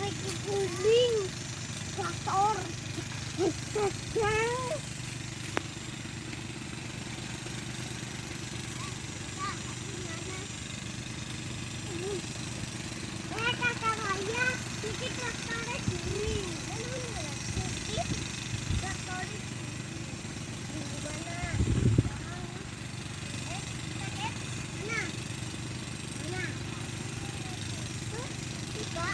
Pakai kuning, traktor. Kakak Raya, ini traktornya gini. Putih, traktornya di mana? Kakek, mana? Mana? Tuh, tiga.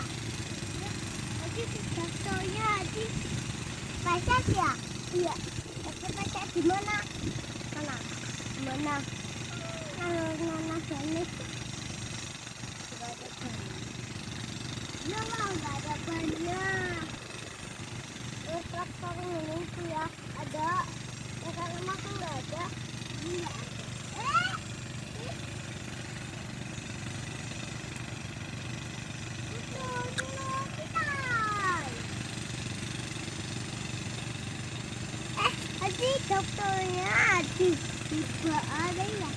Tadi traktornya di pasar ya? Iya. Tapi pasar di mana? Mana? Di mana? Kalau Nana balik, nggak ada ban. Ya lah, nggak ada bannya. Traktor ini tuh ya ada. Ya kalau makan nggak ada. Nggak ada. Itu dulu kita. Tadi dokternya tiba ada ya.